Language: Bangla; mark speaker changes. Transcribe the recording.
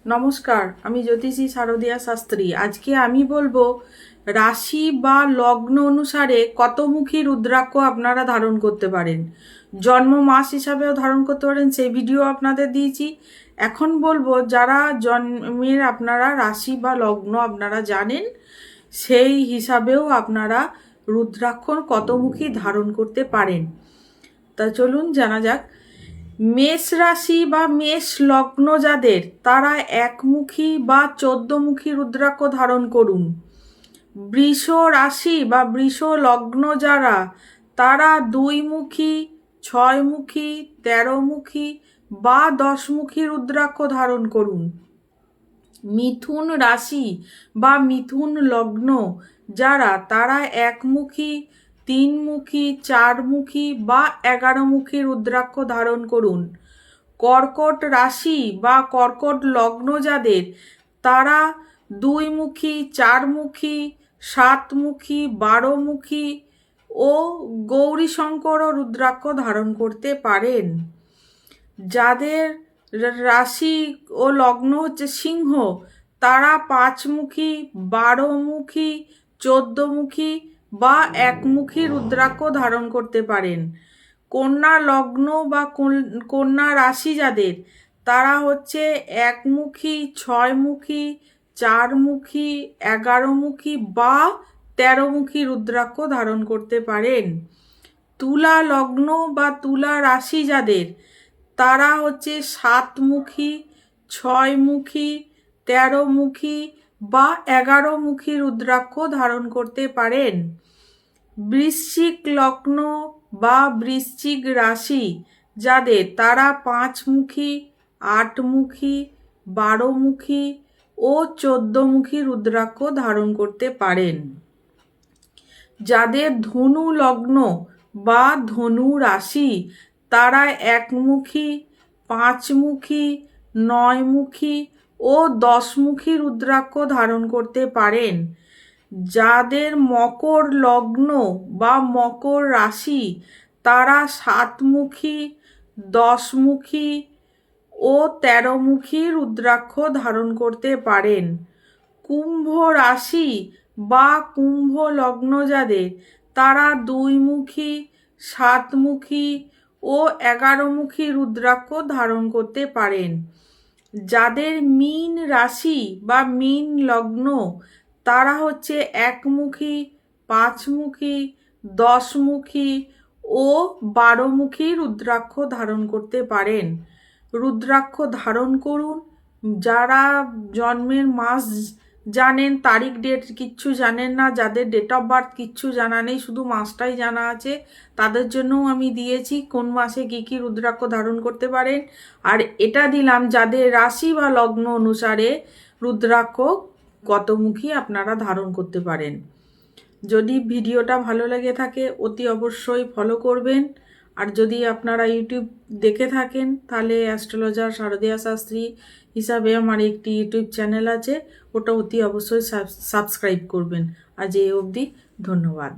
Speaker 1: নমস্কার, আমি জ্যোতিষী শারদিয়া শাস্ত্রী। আজকে আমি বলবো রাশি বা লগ্ন অনুসারে কতমুখী রুদ্রাক্ষ আপনারা ধারণ করতে পারেন। জন্ম মাস হিসাবেও ধারণ করতে পারেন, সেই ভিডিও আপনাদের দিয়েছি। এখন বলবো যারা জন্মের আপনারা রাশি বা লগ্ন আপনারা জানেন, সেই হিসাবেও আপনারা রুদ্রাক্ষ কতমুখী ধারণ করতে পারেন। তা চলুন জানা যাক। মেষ রাশি বা মেষ লগ্ন যাদের, তারা একমুখী বা 14মুখী রুদ্রাক্ষ ধারণ করুন। বৃষ রাশি বা বৃষ লগ্ন যারা, তারা 2মুখী, 6মুখী, 13মুখী বা 10মুখী রুদ্রাক্ষ ধারণ করুন। মিথুন রাশি বা মিথুন লগ্ন যারা, তারা একমুখী, 3মুখী, 4মুখী বা 11মুখী রুদ্রাক্ষ ধারণ করুন। কর্কট রাশি বা কর্কট লগ্ন যাদের, তারা 2মুখী, 4মুখী, 7মুখী, 12মুখী ও গৌরীশঙ্কর রুদ্রাক্ষ ধারণ করতে পারেন। যাদের রাশি ও লগ্ন হচ্ছে সিংহ, তারা 5মুখী, 12মুখী, 14মুখী বা 1মুখী রুদ্রাক্ষ ধারণ করতে পারেন। কন্যা লগ্ন বা কন্যা রাশি যাদের, তারা হচ্ছে 1মুখী, 6মুখী, 4মুখী, 11মুখী বা 13মুখী রুদ্রাক্ষ ধারণ করতে পারেন। তুলা লগ্ন বা তুলা রাশি যাদের, তারা হচ্ছে 7মুখী, 6মুখী, 13মুখী বা 11মুখী রুদ্রাক্ষ ধারণ করতে পারেন। বৃশ্চিক লগ্ন বা বৃশ্চিক রাশি যাদের, তারা 5মুখী, 8মুখী, 12মুখী ও 14মুখী রুদ্রাক্ষ ধারণ করতে পারেন। যাদের ধনু লগ্ন বা ধনু রাশি, তারা 1মুখী, 5মুখী, 9মুখী ও 10মুখী রুদ্রাক্ষ ধারণ করতে পারেন। যাদের মকর লগ্ন বা মকর রাশি, তারা 7মুখী, 10মুখী ও 13মুখী রুদ্রাক্ষ ধারণ করতে পারেন। কুম্ভ রাশি বা কুম্ভ লগ্ন যাদের, তারা 2মুখী, 7মুখী ও 11মুখী রুদ্রাক্ষ ধারণ করতে পারেন। যাদের মীন রাশি বা মীন লগ্ন, তারা হচ্ছে 1মুখী, 5মুখী, 10মুখী ও 12মুখী রুদ্রাক্ষ ধারণ করতে পারেন। রুদ্রাক্ষ ধারণ করুন। যারা জন্মের মাস জানেন, তারিখ ডেট কিচ্ছু জানেন না, যাদের ডেট অফ বার্থ কিচ্ছু জানা নেই, শুধু মাসটাই জানা আছে, তাদের জন্যও আমি দিয়েছি কোন মাসে কী কী রুদ্রাক্ষ ধারণ করতে পারেন। আর এটা দিলাম যাদের রাশি বা লগ্ন অনুসারে রুদ্রাক্ষ কতমুখী আপনারা ধারণ করতে পারেন। যদি ভিডিওটা ভালো লেগে থাকে অতি অবশ্যই ফলো করবেন। আর যদি আপনারা ইউটিউব দেখে থাকেন, তাহলে অ্যাস্ট্রোলজার শারদিয়া শাস্ত্রী হিসাবে আমার একটি ইউটিউব চ্যানেল আছে, ওটা অতি অবশ্যই সাবস্ক্রাইব করবেন। আজ এই অবধি, ধন্যবাদ।